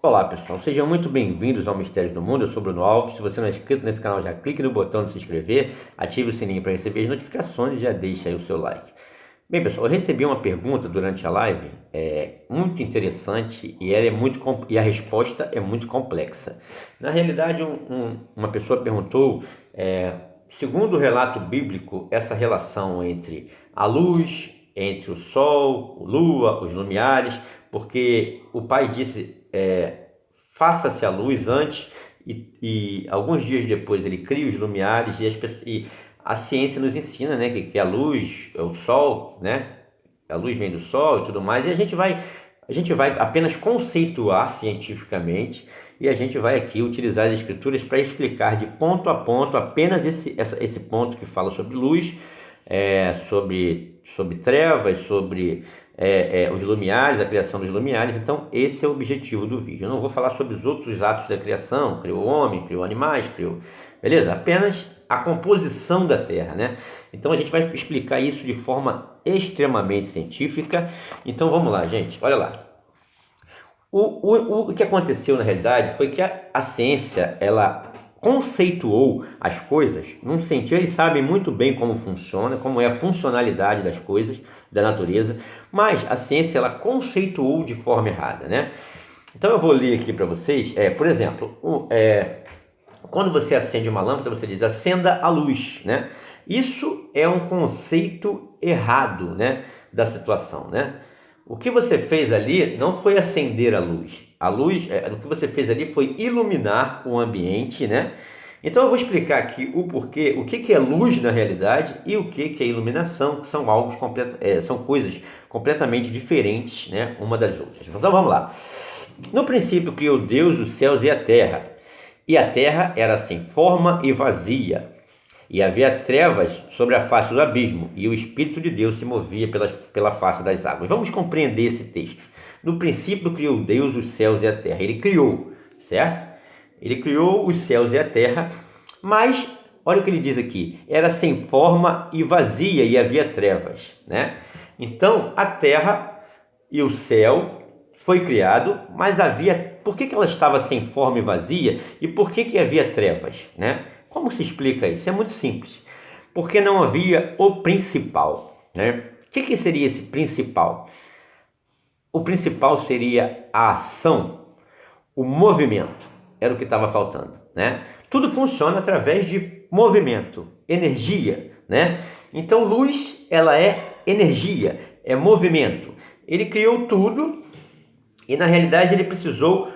Olá pessoal, sejam muito bem-vindos ao Mistério do Mundo. Eu sou Bruno Alves. Se você não é inscrito nesse canal, já clique no botão de se inscrever, ative o sininho para receber as notificações e já deixa aí o seu like. Bem pessoal, eu recebi uma pergunta durante a live, muito interessante e, e a resposta é muito complexa. Na realidade, uma pessoa perguntou, segundo o relato bíblico, essa relação entre a luz, entre o sol, a lua, os lumiares, porque o pai disse, faça-se a luz antes e alguns dias depois ele cria os lumiares e a ciência nos ensina, né, que a luz é o sol, né, a luz vem do sol e tudo mais, e a gente vai apenas conceituar cientificamente e a gente vai aqui utilizar as escrituras para explicar de ponto a ponto apenas esse ponto que fala sobre luz, sobre trevas, sobre os lumiares, a criação dos lumiares. Então esse é o objetivo do vídeo. Eu não vou falar sobre os outros atos da criação, criou o homem, criou animais, beleza? Apenas a composição da Terra, né? Então a gente vai explicar isso de forma extremamente científica. Então vamos lá, gente, olha lá. O que aconteceu na realidade foi que a ciência, ela conceituou as coisas num sentido, eles sabem muito bem como funciona, como é a funcionalidade das coisas, da natureza, mas a ciência, ela conceituou de forma errada, né? Então eu vou ler aqui para vocês, por exemplo, quando você acende uma lâmpada, você diz acenda a luz, né? Isso é um conceito errado, né, da situação, né? O que você fez ali não foi acender a luz. A luz, o que você fez ali foi iluminar o ambiente, né? Então eu vou explicar aqui o porquê, o que é luz na realidade e o que é iluminação, que são são coisas completamente diferentes, né, uma das outras. Então vamos lá. No princípio criou Deus os céus e a terra era sem forma e vazia. E havia trevas sobre a face do abismo, e o Espírito de Deus se movia pela face das águas. Vamos compreender esse texto. No princípio criou Deus os céus e a terra. Ele criou, certo? Ele criou os céus e a terra, mas, olha o que ele diz aqui, era sem forma e vazia, e havia trevas, né? Então, a terra e o céu foi criado, mas por que ela estava sem forma e vazia, e por que havia trevas, né? Como se explica isso? É muito simples. Porque não havia o principal, né? O que seria esse principal? O principal seria a ação, o movimento. Era o que estava faltando, né? Tudo funciona através de movimento, energia, né? Então luz, ela é energia, é movimento. Ele criou tudo e na realidade ele precisou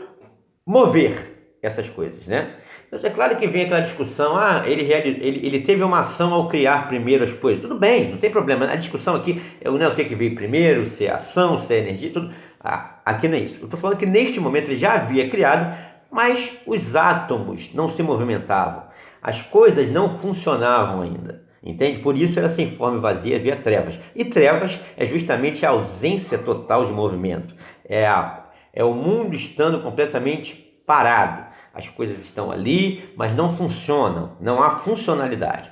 mover essas coisas, né? É claro que vem aquela discussão, ele teve uma ação ao criar primeiro as coisas. Tudo bem, não tem problema. A discussão aqui é o que veio primeiro, se é ação, se é energia, tudo. Aqui não é isso. Eu estou falando que neste momento ele já havia criado, mas os átomos não se movimentavam. As coisas não funcionavam ainda. Entende? Por isso era sem forma e vazia, havia trevas. E trevas é justamente a ausência total de movimento. É o mundo estando completamente parado. As coisas estão ali, mas não funcionam, não há funcionalidade.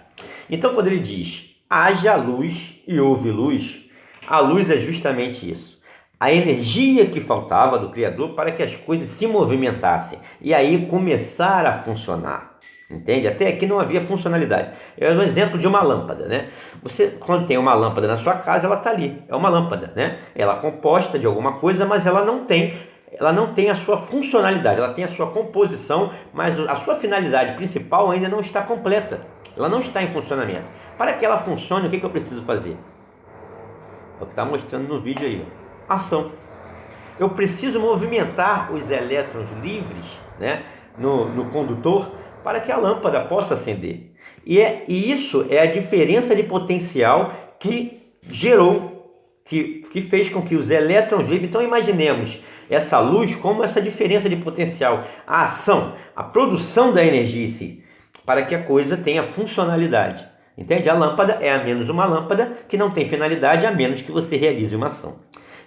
Então, quando ele diz, haja luz e houve luz, a luz é justamente isso. A energia que faltava do Criador para que as coisas se movimentassem e aí começar a funcionar. Entende? Até aqui não havia funcionalidade. É um exemplo de uma lâmpada, né? Você, quando tem uma lâmpada na sua casa, ela está ali. É uma lâmpada, né? Ela é composta de alguma coisa, mas ela não tem a sua funcionalidade, ela tem a sua composição, mas a sua finalidade principal ainda não está completa. Ela não está em funcionamento. Para que ela funcione, o que eu preciso fazer? É o que está mostrando no vídeo aí. Ação. Eu preciso movimentar os elétrons livres, né, no condutor para que a lâmpada possa acender. E isso é a diferença de potencial que gerou, que fez com que os elétrons livres... Então imaginemos essa luz como essa diferença de potencial, a ação, a produção da energia em si, para que a coisa tenha funcionalidade. Entende? A lâmpada é a menos uma lâmpada que não tem finalidade, a menos que você realize uma ação.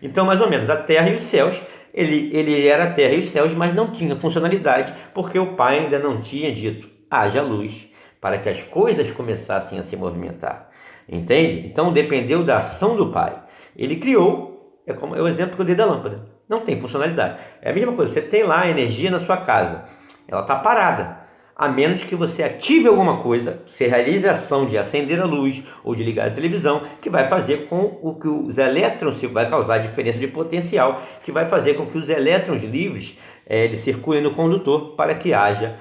Então, mais ou menos, a terra e os céus, ele era a terra e os céus, mas não tinha funcionalidade, porque o Pai ainda não tinha dito, haja luz, para que as coisas começassem a se movimentar. Entende? Então, dependeu da ação do Pai. Ele criou, é o exemplo que eu dei da lâmpada. Não tem funcionalidade. É a mesma coisa, você tem lá a energia na sua casa, ela está parada. A menos que você ative alguma coisa, você realize a ação de acender a luz ou de ligar a televisão, que vai fazer com o que os elétrons, vai causar diferença de potencial, que vai fazer com que os elétrons livres eles circulem no condutor para que haja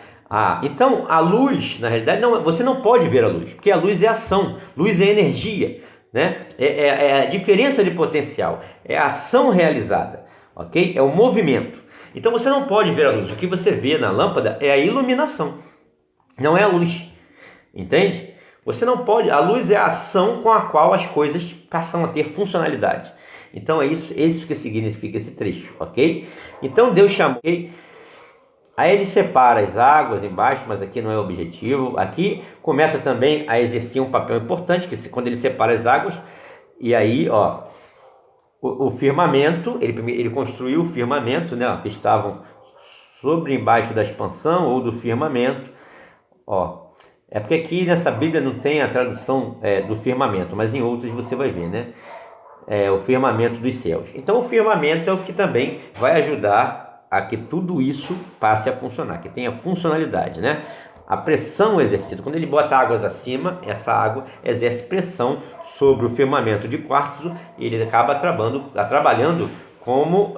Então a luz, na realidade, você não pode ver a luz, porque a luz é ação, luz é energia, né? É a diferença de potencial, é a ação realizada, ok? É o movimento. Então você não pode ver a luz. O que você vê na lâmpada é a iluminação, não é a luz, entende? Você não pode. A luz é a ação com a qual as coisas passam a ter funcionalidade. Então é isso que significa esse trecho, ok? Então Deus chamou. Okay? Aí ele separa as águas embaixo, mas aqui não é o objetivo. Aqui começa também a exercer um papel importante, que quando ele separa as águas, e aí, o firmamento, ele construiu o firmamento, né, que estavam sobre embaixo da expansão ou do firmamento. É porque aqui nessa Bíblia não tem a tradução do firmamento, mas em outras você vai ver, né? O firmamento dos céus. Então o firmamento é o que também vai ajudar a que tudo isso passe a funcionar, que tenha funcionalidade, né? A pressão exercida, quando ele bota águas acima, essa água exerce pressão sobre o firmamento de quartzo e ele acaba trabalhando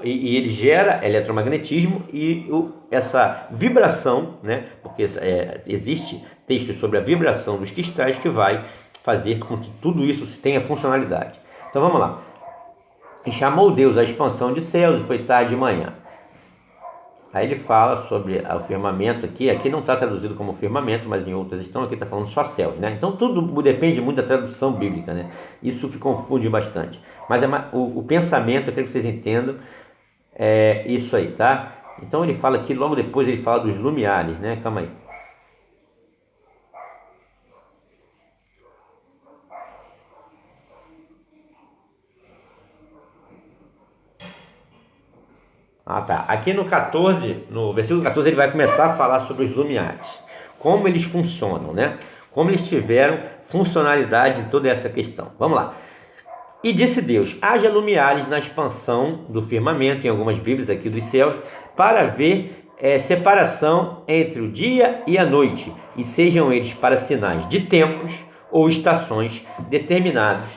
e ele gera eletromagnetismo e essa vibração, né? Porque existe texto sobre a vibração dos cristais que vai fazer com que tudo isso tenha funcionalidade. Então vamos lá. E chamou Deus a expansão de céus, e foi tarde de manhã. Aí ele fala sobre o firmamento aqui não está traduzido como firmamento, mas em outras estão, aqui está falando só céus, né? Então tudo depende muito da tradução bíblica, né? Isso que confunde bastante. Mas o pensamento, eu quero que vocês entendam, é isso aí, tá? Então ele fala aqui, logo depois ele fala dos lumiares, né? Calma aí. Tá. Aqui no versículo 14, ele vai começar a falar sobre os lumiares. Como eles funcionam, né? Como eles tiveram funcionalidade em toda essa questão. Vamos lá. E disse Deus: haja lumiares na expansão do firmamento, em algumas Bíblias aqui dos céus, para ver separação entre o dia e a noite, e sejam eles para sinais de tempos ou estações determinados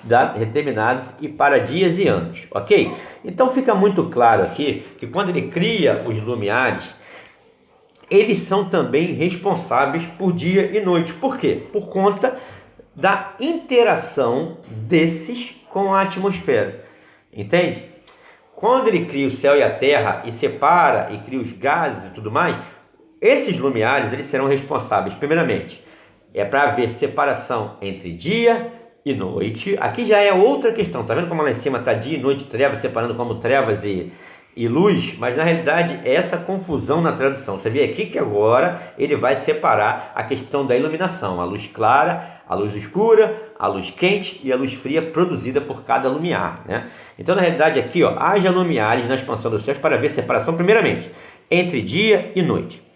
e para dias e anos, ok? Então fica muito claro aqui que quando ele cria os lumiares, eles são também responsáveis por dia e noite. Por quê? Por conta da interação desses com a atmosfera, entende? Quando ele cria o céu e a terra e separa e cria os gases e tudo mais, esses lumiares eles serão responsáveis, primeiramente, para haver separação entre dia e noite. Aqui já é outra questão, tá vendo como lá em cima está dia e noite, trevas, separando como trevas e luz, mas na realidade é essa confusão na tradução. Você vê aqui que agora ele vai separar a questão da iluminação, a luz clara, a luz escura, a luz quente e a luz fria produzida por cada lumiar, né? Então na realidade aqui, haja lumiares na expansão dos céus para ver separação, primeiramente, entre dia e noite.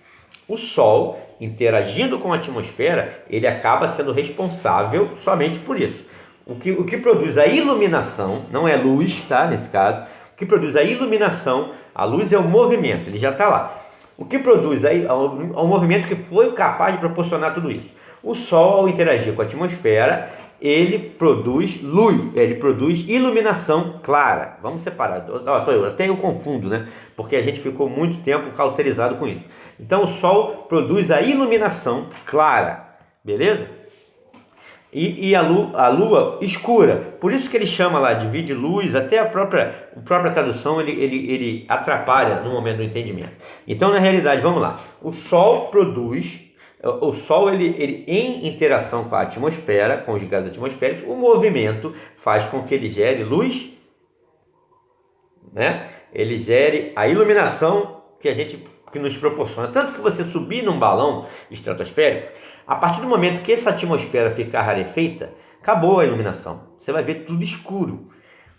O Sol, interagindo com a atmosfera, ele acaba sendo responsável somente por isso. O que produz a iluminação, não é luz, tá? Nesse caso, o que produz a iluminação, a luz é o movimento, ele já está lá. O que produz aí é o movimento que foi capaz de proporcionar tudo isso. O Sol, ao interagir com a atmosfera, ele produz luz, ele produz iluminação clara. Vamos separar. Até eu confundo, né? Porque a gente ficou muito tempo cauterizado com isso. Então o Sol produz a iluminação clara, beleza? E a lua escura. Por isso que ele chama lá, divide luz, até a própria tradução ele atrapalha no momento do entendimento. Então na realidade, vamos lá. O Sol ele em interação com a atmosfera, com os gases atmosféricos, o movimento faz com que ele gere luz, né? Ele gere a iluminação que nos proporciona. Tanto que você subir num balão estratosférico, a partir do momento que essa atmosfera ficar rarefeita, acabou a iluminação. Você vai ver tudo escuro,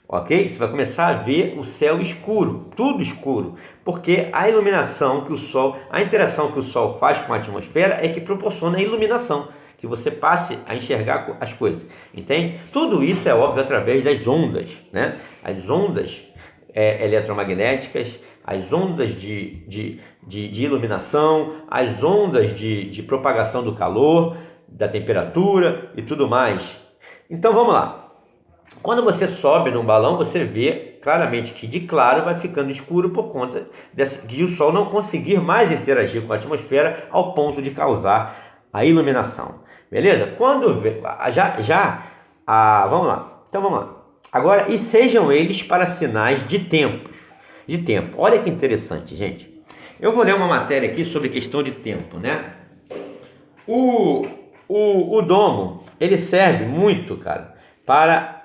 ok? Você vai começar a ver o céu escuro, tudo escuro, porque a iluminação a interação que o Sol faz com a atmosfera é que proporciona a iluminação, que você passe a enxergar as coisas, entende? Tudo isso é óbvio através das ondas, né? As ondas eletromagnéticas, as ondas de iluminação, as ondas de propagação do calor, da temperatura e tudo mais. Então vamos lá. Quando você sobe num balão, você vê claramente que de claro vai ficando escuro por conta de o Sol não conseguir mais interagir com a atmosfera ao ponto de causar a iluminação. Beleza? Quando vê, vamos lá. Então vamos lá. Agora, e sejam eles para sinais de tempo. Olha que interessante, gente. Eu vou ler uma matéria aqui sobre questão de tempo, né? O domo, ele serve muito, cara, para...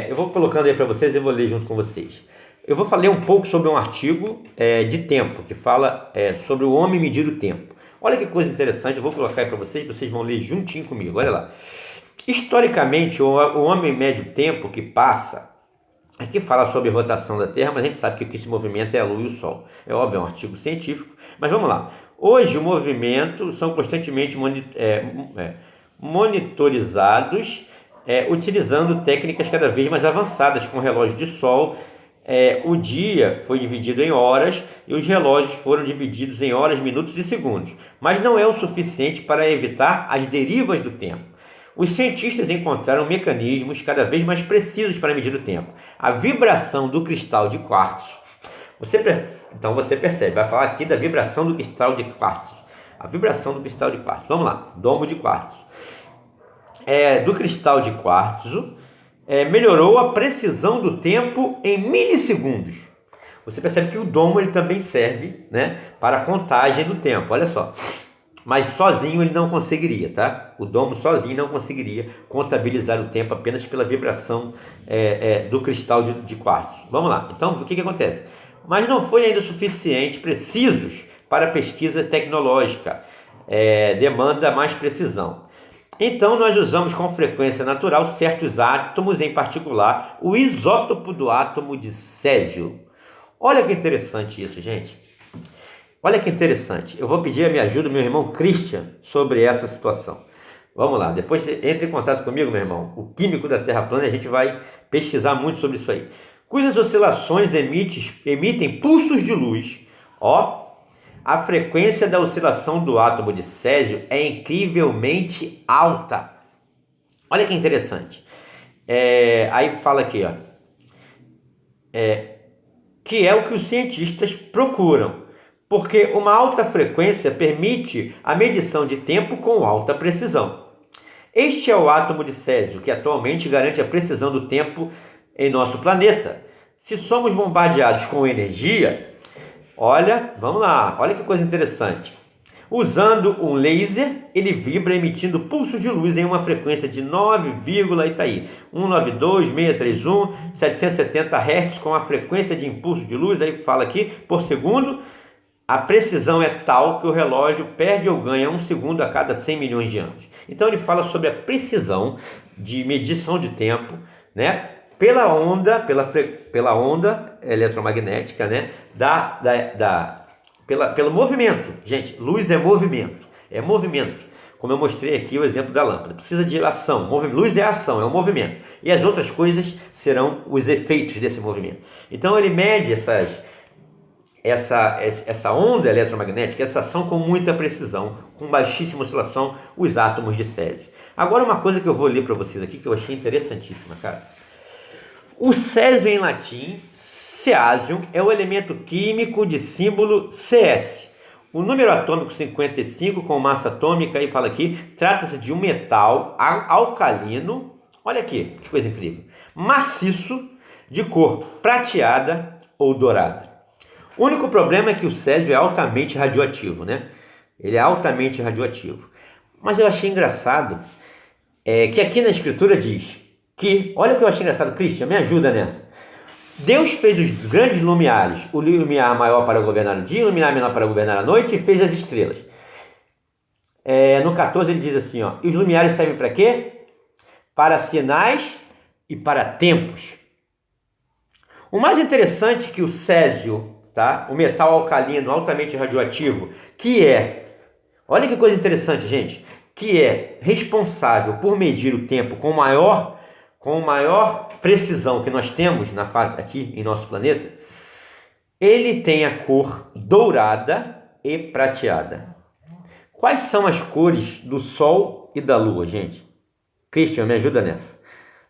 eu vou colocando aí para vocês e vou ler junto com vocês. Eu vou falar um pouco sobre um artigo de tempo, que fala sobre o homem medir o tempo. Olha que coisa interessante, eu vou colocar aí para vocês vão ler juntinho comigo, olha lá. Historicamente, o homem mede o tempo que passa. Aqui fala sobre rotação da Terra, mas a gente sabe que esse movimento é a Lua e o Sol. É óbvio, é um artigo científico, mas vamos lá. Hoje, o movimento são constantemente monitorizados, utilizando técnicas cada vez mais avançadas, com relógio de sol. O dia foi dividido em horas e os relógios foram divididos em horas, minutos e segundos, mas não é o suficiente para evitar as derivas do tempo. Os cientistas encontraram mecanismos cada vez mais precisos para medir o tempo. A vibração do cristal de quartzo. Então você percebe, vai falar aqui da vibração do cristal de quartzo. A vibração do cristal de quartzo. Vamos lá, domo de quartzo. Do cristal de quartzo melhorou a precisão do tempo em milissegundos. Você percebe que o domo ele também serve, né, para a contagem do tempo. Olha só. Mas sozinho ele não conseguiria, tá? O domo sozinho não conseguiria contabilizar o tempo apenas pela vibração do cristal de quartzo. Vamos lá, então o que acontece? Mas não foi ainda suficiente precisos para a pesquisa tecnológica, demanda mais precisão. Então nós usamos com frequência natural certos átomos, em particular o isótopo do átomo de césio. Olha que interessante isso, gente. Olha que interessante, eu vou pedir a minha ajuda, meu irmão Christian, sobre essa situação. Vamos lá, depois entre em contato comigo, meu irmão, o químico da Terra plana, e a gente vai pesquisar muito sobre isso aí. Cujas oscilações emitem pulsos de luz. A frequência da oscilação do átomo de césio é incrivelmente alta. Olha que interessante. Aí fala aqui, que é o que os cientistas procuram. Porque uma alta frequência permite a medição de tempo com alta precisão. Este é o átomo de césio, que atualmente garante a precisão do tempo em nosso planeta. Se somos bombardeados com energia, vamos lá, olha que coisa interessante. Usando um laser, ele vibra emitindo pulsos de luz em uma frequência de 9,192.631.770 Hz, com a frequência de impulso de luz, aí fala aqui, por segundo. A precisão é tal que o relógio perde ou ganha 1 segundo a cada 100 milhões de anos. Então ele fala sobre a precisão de medição de tempo, né, pela onda eletromagnética, né, pelo movimento. Gente, luz é movimento. Como eu mostrei aqui o exemplo da lâmpada. Precisa de ação. Luz é ação, é um movimento. E as outras coisas serão os efeitos desse movimento. Então ele mede essa onda eletromagnética, essa ação com muita precisão, com baixíssima oscilação, os átomos de césio. Agora uma coisa que eu vou ler para vocês aqui, que eu achei interessantíssima, cara. O césio em latim, Ceasium, é o elemento químico de símbolo CS. O número atômico 55, com massa atômica, aí fala aqui, trata-se de um metal alcalino, olha aqui, que coisa incrível, maciço, de cor prateada ou dourada. O único problema é que o césio é altamente radioativo, né? Ele é altamente radioativo. Mas eu achei engraçado que aqui na escritura diz que, olha o que eu achei engraçado, Christian, me ajuda nessa. Deus fez os grandes lumiares, o lumiar maior para governar o dia, o lumiar menor para governar a noite, e fez as estrelas. No 14 ele diz assim, e os lumiares servem para quê? Para sinais e para tempos. O mais interessante é que o césio, tá? O metal alcalino altamente radioativo, olha que coisa interessante, gente, que é responsável por medir o tempo com maior precisão que nós temos na fase aqui em nosso planeta, ele tem a cor dourada e prateada. Quais são as cores do Sol e da Lua, gente? Christian, me ajuda nessa.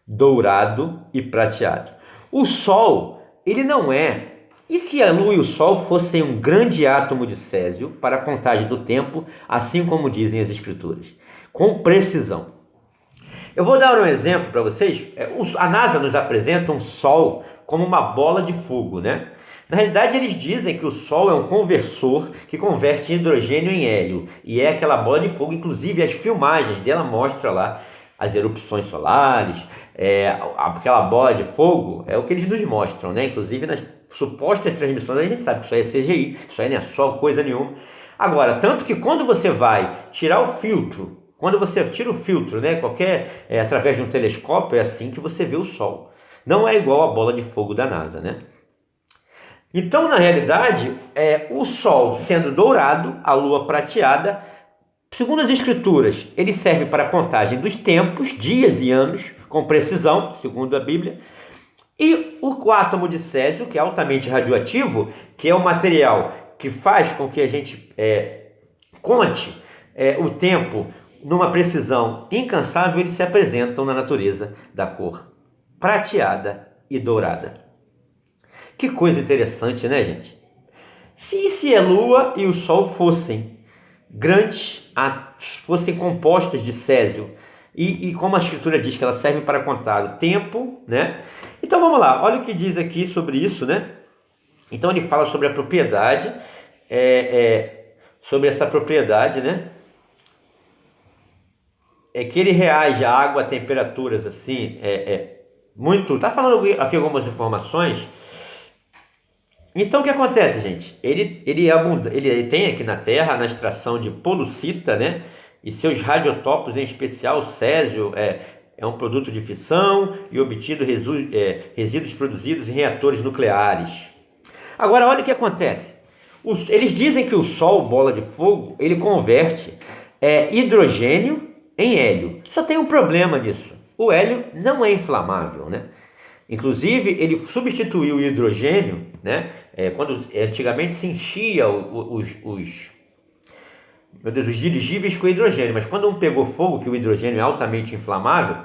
Dourado e prateado. O Sol, ele não é. E se a Lua e o Sol fossem um grande átomo de césio para a contagem do tempo, assim como dizem as Escrituras? Com precisão. Eu vou dar um exemplo para vocês. A NASA nos apresenta um Sol como uma bola de fogo, né? Na realidade, eles dizem que o Sol é um conversor que converte hidrogênio em hélio. E é aquela bola de fogo, inclusive as filmagens dela mostram lá as erupções solares, aquela bola de fogo, é o que eles nos mostram, né? Inclusive nas supostas transmissões, a gente sabe que isso aí é CGI, isso aí não é só coisa nenhuma. Agora, tanto que quando você vai tirar o filtro, quando você tira o filtro, né, através de um telescópio, é assim que você vê o Sol. Não é igual a bola de fogo da NASA, né? Então, na realidade, o Sol sendo dourado, a Lua prateada, segundo as Escrituras, ele serve para a contagem dos tempos, dias e anos, com precisão, segundo a Bíblia. E o átomo de césio, que é altamente radioativo, que é um material que faz com que a gente conte o tempo numa precisão incansável, eles se apresentam na natureza da cor prateada e dourada. Que coisa interessante, né, gente? Se a Lua e o Sol fossem grandes, fossem compostos de césio, e como a Escritura diz que elas servem para contar o tempo, né? Então vamos lá, olha o que diz aqui sobre isso, né? Então ele fala sobre a propriedade, sobre essa propriedade, né? É que ele reage à água a temperaturas assim, muito. Tá falando aqui algumas informações. Então o que acontece, gente? Ele tem aqui na Terra, na extração de polucita, né? E seus radiotópicos, em especial o césio, é um produto de fissão e obtido resíduos produzidos em reatores nucleares. Agora olha o que acontece. Eles dizem que o Sol, bola de fogo, ele converte hidrogênio em hélio. Só tem um problema nisso. O hélio não é inflamável, né? Inclusive, ele substituiu o hidrogênio, né? Quando antigamente se enchia os dirigíveis com hidrogênio, mas quando um pegou fogo, que o hidrogênio é altamente inflamável,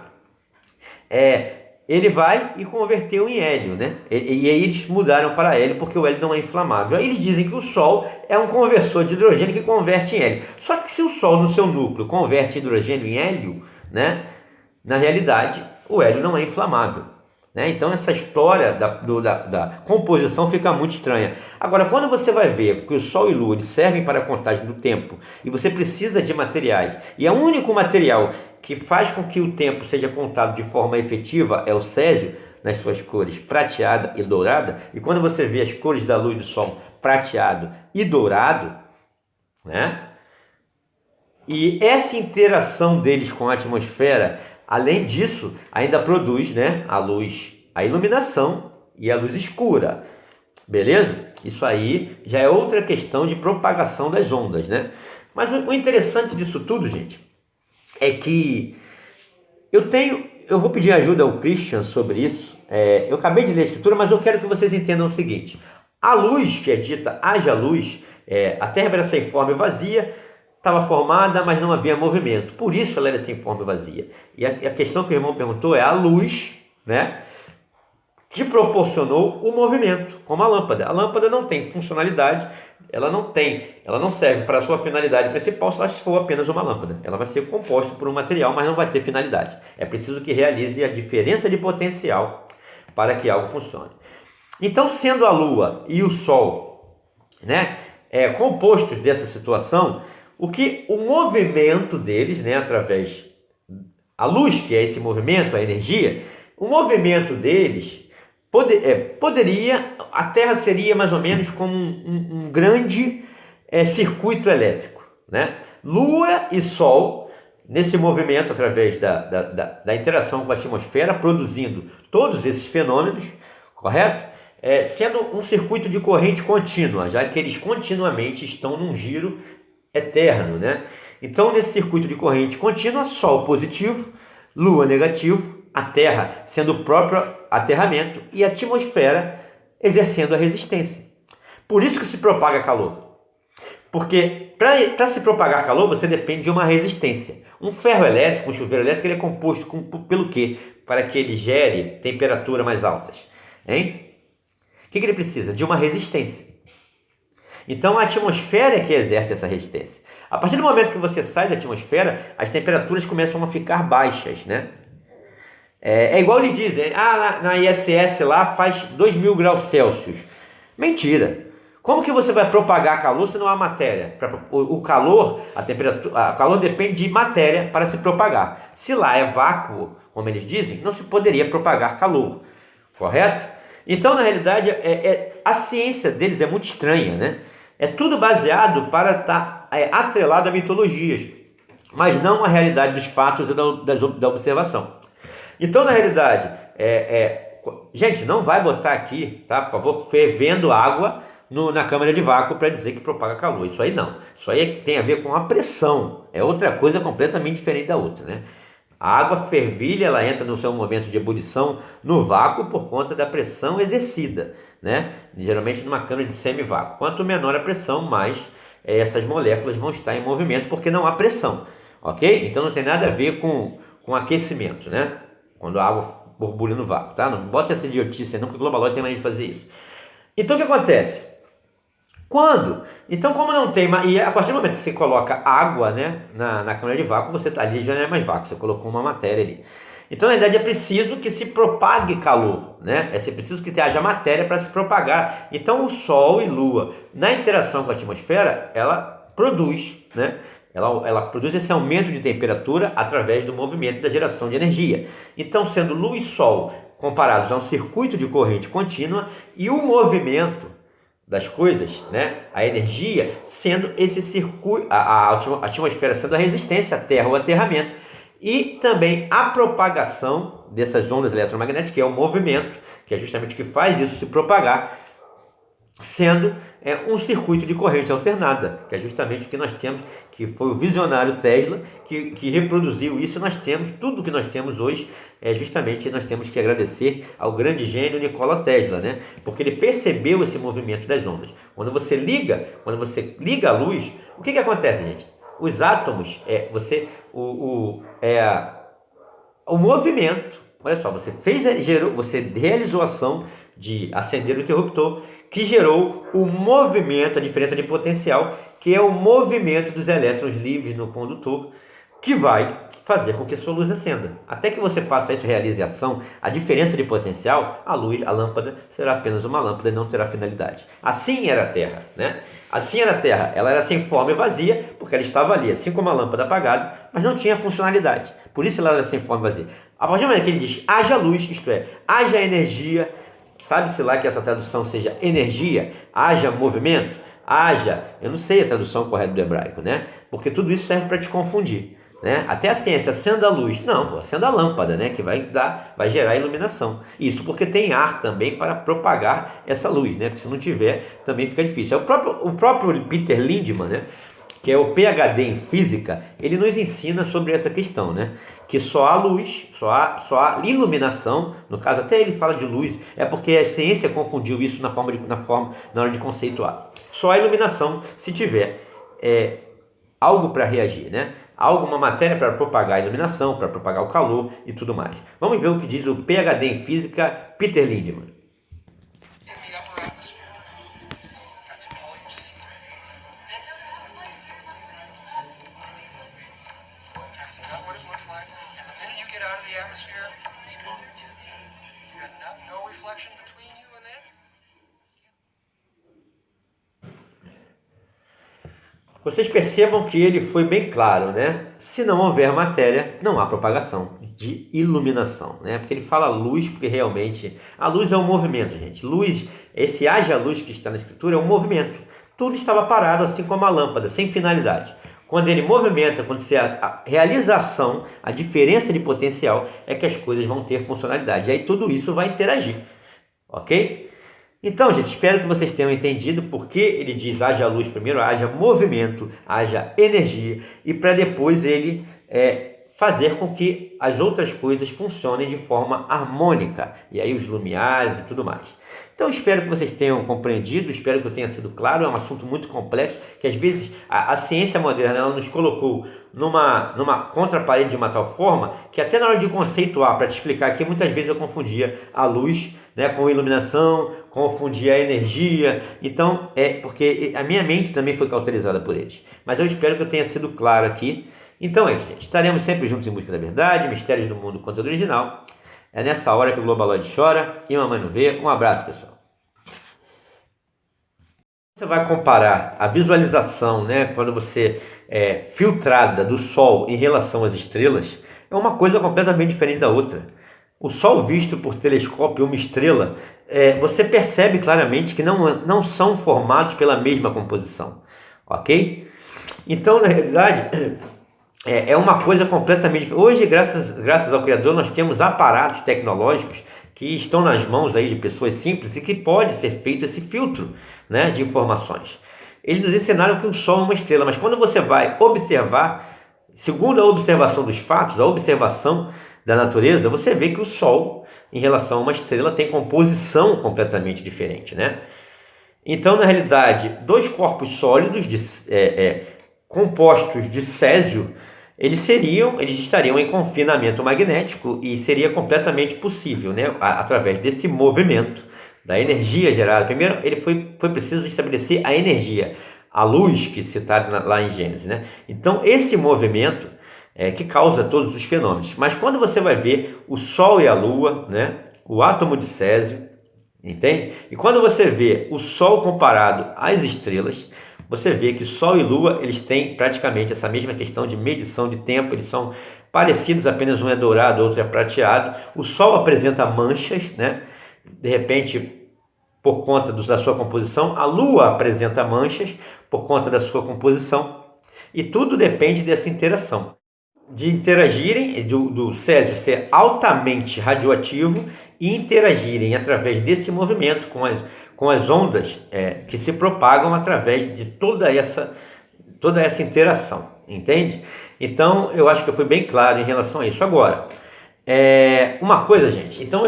ele vai e converteu em hélio, né? E aí eles mudaram para hélio porque o hélio não é inflamável. Aí eles dizem que o Sol é um conversor de hidrogênio que converte em hélio. Só que se o Sol no seu núcleo converte hidrogênio em hélio, né? Na realidade, o hélio não é inflamável. Né? Então essa história da composição fica muito estranha. Agora, quando você vai ver que o Sol e Lua servem para a contagem do tempo e você precisa de materiais, e o único material que faz com que o tempo seja contado de forma efetiva é o césio, nas suas cores prateada e dourada, e quando você vê as cores da Lua e do Sol prateado e dourado, né? E essa interação deles com a atmosfera, além disso, ainda produz, né, a luz, a iluminação e a luz escura. Beleza? Isso aí já é outra questão de propagação das ondas, né? Mas o interessante disso tudo, gente, é que eu vou pedir ajuda ao Christian sobre isso. Eu acabei de ler a Escritura, mas eu quero que vocês entendam o seguinte. A luz, que é dita haja luz, a Terra era sem forma e vazia, estava formada, mas não havia movimento. Por isso ela era sem forma e vazia. E a questão que o irmão perguntou é a luz, né, que proporcionou o movimento, como a lâmpada. A lâmpada não tem funcionalidade, ela não serve para a sua finalidade principal se ela for apenas uma lâmpada. Ela vai ser composta por um material, mas não vai ter finalidade. É preciso que realize a diferença de potencial para que algo funcione. Então, sendo a Lua e o Sol, né, compostos dessa situação, o movimento deles, né, através a luz, que é esse movimento, a energia, o movimento deles a Terra seria mais ou menos como um grande circuito elétrico, né? Lua e Sol, nesse movimento através da interação com a atmosfera, produzindo todos esses fenômenos, correto? Sendo um circuito de corrente contínua, já que eles continuamente estão num giro eterno, né? Então, nesse circuito de corrente contínua, Sol positivo, Lua negativo, a Terra sendo o próprio aterramento e a atmosfera exercendo a resistência. Por isso que se propaga calor. Porque para se propagar calor, você depende de uma resistência. Um ferro elétrico, um chuveiro elétrico, ele é composto pelo quê? Para que ele gere temperaturas mais altas. Hein? O que ele precisa? De uma resistência. Então a atmosfera é que exerce essa resistência. A partir do momento que você sai da atmosfera, as temperaturas começam a ficar baixas, né? É igual eles dizem, na ISS lá faz 2.000 graus Celsius. Mentira. Como que você vai propagar calor se não há matéria? O calor, o calor depende de matéria para se propagar. Se lá é vácuo, como eles dizem, não se poderia propagar calor, correto? Então, na realidade, a ciência deles é muito estranha, né? É tudo baseado para estar atrelado a mitologias, mas não a realidade dos fatos e da observação. Então, na realidade, gente, não vai botar aqui, tá, por favor, fervendo água na câmara de vácuo para dizer que propaga calor. Isso aí não. Isso aí tem a ver com a pressão. É outra coisa completamente diferente da outra, né? A água fervilha, ela entra no seu momento de ebulição no vácuo por conta da pressão exercida, né? Geralmente numa câmara de semivácuo. Quanto menor a pressão, mais essas moléculas vão estar em movimento porque não há pressão, ok? Então não tem nada a ver com aquecimento, né? Quando a água borbulha no vácuo, tá? Não bota essa idiotice aí não, porque o globalóide tem maneira de fazer isso. Então o que acontece? Então, como não tem... E a partir do momento que você coloca água, né, na câmara de vácuo, você tá ali, já não é mais vácuo, você colocou uma matéria ali. Então, na verdade, é preciso que se propague calor, né? É preciso que haja matéria para se propagar. Então, o Sol e Lua, na interação com a atmosfera, ela produz, né? Ela produz esse aumento de temperatura através do movimento da geração de energia. Então, sendo Lua e Sol comparados a um circuito de corrente contínua e o movimento das coisas, né? A energia sendo esse circuito, a atmosfera sendo a resistência à Terra, o aterramento, e também a propagação dessas ondas eletromagnéticas, que é o movimento, que é justamente o que faz isso se propagar, sendo um circuito de corrente alternada, que é justamente o que nós temos, que foi o visionário Tesla que reproduziu isso. Nós temos, tudo que nós temos hoje, justamente nós temos que agradecer ao grande gênio Nikola Tesla, né? Porque ele percebeu esse movimento das ondas. Quando você liga a luz, o que acontece, gente? Os átomos, o movimento, olha só, você realizou a ação de acender o interruptor, que gerou o movimento, a diferença de potencial, que é o movimento dos elétrons livres no condutor, que vai fazer com que a sua luz acenda. Até que você faça isso, realize a ação, a diferença de potencial, a lâmpada, será apenas uma lâmpada e não terá finalidade. Assim era a Terra, né? Assim era a Terra, ela era sem forma e vazia, porque ela estava ali, assim como a lâmpada apagada, mas não tinha funcionalidade. Por isso ela era sem forma e vazia. A partir do momento que ele diz, haja luz, isto é, haja energia, sabe-se lá que essa tradução seja energia, haja movimento, haja, eu não sei a tradução correta do hebraico, né? Porque tudo isso serve para te confundir, né? Até a ciência, acenda a luz, não, acenda a lâmpada, né? Que vai gerar iluminação. Isso porque tem ar também para propagar essa luz, né? Porque se não tiver, também fica difícil. O próprio Peter Lindman, né? Que é o PhD em física, ele nos ensina sobre essa questão, né? Que só há luz, só há iluminação, no caso até ele fala de luz, é porque a ciência confundiu isso na hora de conceituar. Só há iluminação se tiver algo para reagir, né? Alguma matéria para propagar a iluminação, para propagar o calor e tudo mais. Vamos ver o que diz o PhD em física Peter Lindman. Vocês percebam que ele foi bem claro, né? Se não houver matéria, não há propagação de iluminação, né? Porque ele fala luz, porque realmente a luz é um movimento, gente. Luz, esse haja luz que está na escritura é um movimento. Tudo estava parado, assim como a lâmpada, sem finalidade. Quando ele movimenta, quando se a realização, a diferença de potencial, é que as coisas vão ter funcionalidade. E aí tudo isso vai interagir, ok? Então, gente, espero que vocês tenham entendido porque ele diz haja luz primeiro, haja movimento, haja energia, e para depois ele fazer com que as outras coisas funcionem de forma harmônica, e aí os lumiares e tudo mais. Então espero que vocês tenham compreendido, espero que eu tenha sido claro. É um assunto muito complexo, que às vezes a ciência moderna ela nos colocou numa contraparede de uma tal forma, que até na hora de conceituar, para te explicar aqui, muitas vezes eu confundia a luz, né, com iluminação, confundia a energia. Então, porque a minha mente também foi cauterizada por eles. Mas eu espero que eu tenha sido claro aqui. Então é isso, gente. Estaremos sempre juntos em busca da verdade, mistérios do mundo, conteúdo original. É nessa hora que o Globaloid chora e mamãe não vê. Um abraço, pessoal. Você vai comparar a visualização, né, quando você é filtrada do Sol em relação às estrelas, é uma coisa completamente diferente da outra. O Sol visto por telescópio, uma estrela, você percebe claramente que não são formados pela mesma composição, ok? Então, na realidade, é uma coisa completamente diferente. Hoje, graças ao Criador, nós temos aparatos tecnológicos que estão nas mãos aí de pessoas simples e que pode ser feito esse filtro, né, de informações. Eles nos ensinaram que o Sol é uma estrela, mas quando você vai observar, segundo a observação dos fatos, a observação da natureza, você vê que o Sol, em relação a uma estrela, tem composição completamente diferente, né? Então, na realidade, dois corpos sólidos compostos de césio, eles estariam em confinamento magnético e seria completamente possível, né, através desse movimento da energia gerada. Primeiro, foi preciso estabelecer a energia, a luz que citada lá em Gênesis, né? Então, esse movimento que causa todos os fenômenos. Mas quando você vai ver o Sol e a Lua, né, o átomo de césio, entende? E quando você vê o Sol comparado às estrelas, você vê que Sol e Lua, eles têm praticamente essa mesma questão de medição de tempo, eles são parecidos, apenas um é dourado, outro é prateado. O Sol apresenta manchas, né? De repente, por conta da sua composição, a Lua apresenta manchas por conta da sua composição, e tudo depende dessa interação. De interagirem, do césio ser altamente radioativo e interagirem através desse movimento com as ondas que se propagam através de toda essa interação, entende? Então, eu acho que eu fui bem claro em relação a isso. Agora, uma coisa, gente, então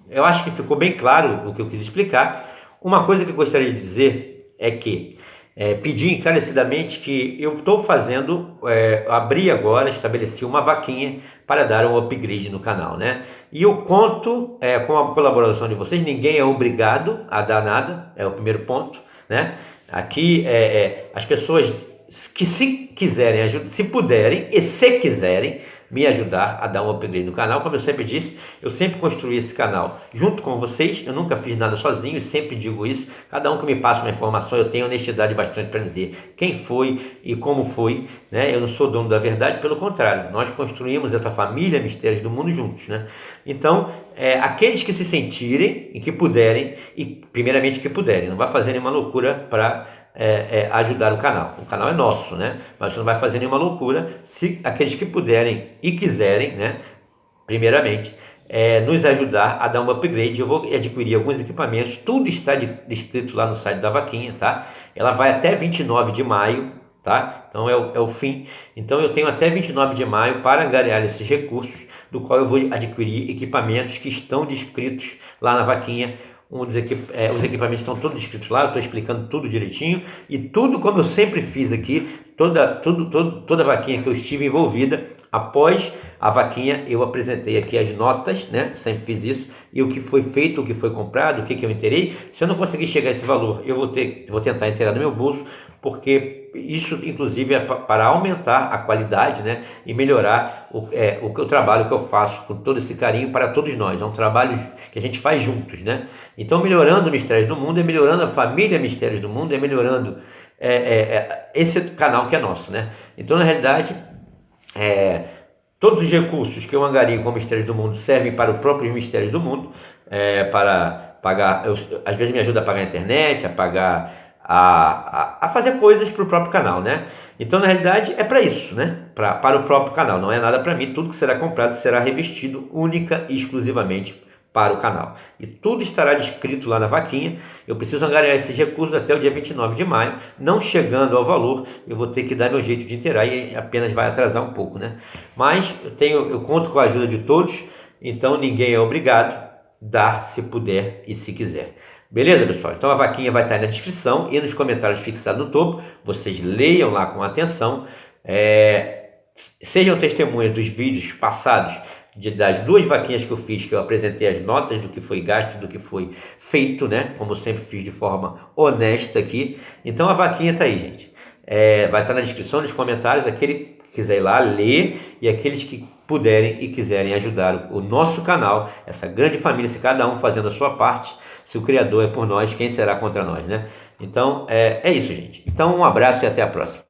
eu acho que ficou bem claro o que eu quis explicar. Uma coisa que eu gostaria de dizer é que pedi encarecidamente que eu estou fazendo, abri agora, estabeleci uma vaquinha para dar um upgrade no canal, né? E eu conto com a colaboração de vocês. Ninguém é obrigado a dar nada, é o primeiro ponto, né? Aqui as pessoas que se quiserem, se puderem e se quiserem me ajudar a dar um upgrade no canal. Como eu sempre disse, eu sempre construí esse canal junto com vocês, eu nunca fiz nada sozinho, eu sempre digo isso. Cada um que me passa uma informação, eu tenho honestidade bastante para dizer quem foi e como foi, né? Eu não sou dono da verdade, pelo contrário, nós construímos essa família Mistérios do Mundo juntos, né? Então, aqueles que se sentirem e que puderem, e primeiramente que puderem, não vai fazer nenhuma loucura para ajudar o canal é nosso, né? Mas você não vai fazer nenhuma loucura. Se aqueles que puderem e quiserem, né, primeiramente, nos ajudar a dar um upgrade, eu vou adquirir alguns equipamentos, tudo está descrito lá no site da vaquinha, tá? Ela vai até 29 de maio, tá? Então é o fim. Então eu tenho até 29 de maio para angariar esses recursos, do qual eu vou adquirir equipamentos que estão descritos lá na vaquinha. Os equipamentos estão todos descritos lá, eu estou explicando tudo direitinho, e tudo como eu sempre fiz aqui, toda vaquinha que eu estive envolvida, após a vaquinha eu apresentei aqui as notas, né? Sempre fiz isso, e o que foi feito, o que foi comprado, o que eu inteirei. Se eu não conseguir chegar a esse valor, eu vou tentar inteirar no meu bolso, porque isso inclusive é para aumentar a qualidade, né, e melhorar o trabalho que eu faço com todo esse carinho para todos nós. É um trabalho que a gente faz juntos, né? Então, melhorando Mistérios do Mundo, melhorando a família Mistérios do Mundo, melhorando esse canal que é nosso, né? Então, na realidade, todos os recursos que eu angario com Mistérios do Mundo servem para os próprios Mistérios do Mundo, para pagar, às vezes me ajuda a pagar a internet, a pagar, a fazer coisas para o próprio canal, né? Então, na realidade, é para isso, né? Para o próprio canal, não é nada para mim. Tudo que será comprado será revestido única e exclusivamente para o canal. E tudo estará descrito lá na vaquinha. Eu preciso angariar esses recursos até o dia 29 de maio. Não chegando ao valor, eu vou ter que dar meu jeito de inteirar e apenas vai atrasar um pouco, né? Mas eu conto com a ajuda de todos, então ninguém é obrigado a dar se puder e se quiser. Beleza, pessoal? Então a vaquinha vai estar aí na descrição e nos comentários fixados no topo. Vocês leiam lá com atenção. Sejam testemunhas dos vídeos passados das 2 vaquinhas que eu fiz, que eu apresentei as notas do que foi gasto, do que foi feito, né? Como eu sempre fiz de forma honesta aqui. Então a vaquinha tá aí, gente. Vai estar na descrição, nos comentários, aquele que quiser ir lá ler e aqueles que puderem e quiserem ajudar o nosso canal, essa grande família, se cada um fazendo a sua parte. Se o Criador é por nós, quem será contra nós, né? Então é isso, gente. Então um abraço e até a próxima.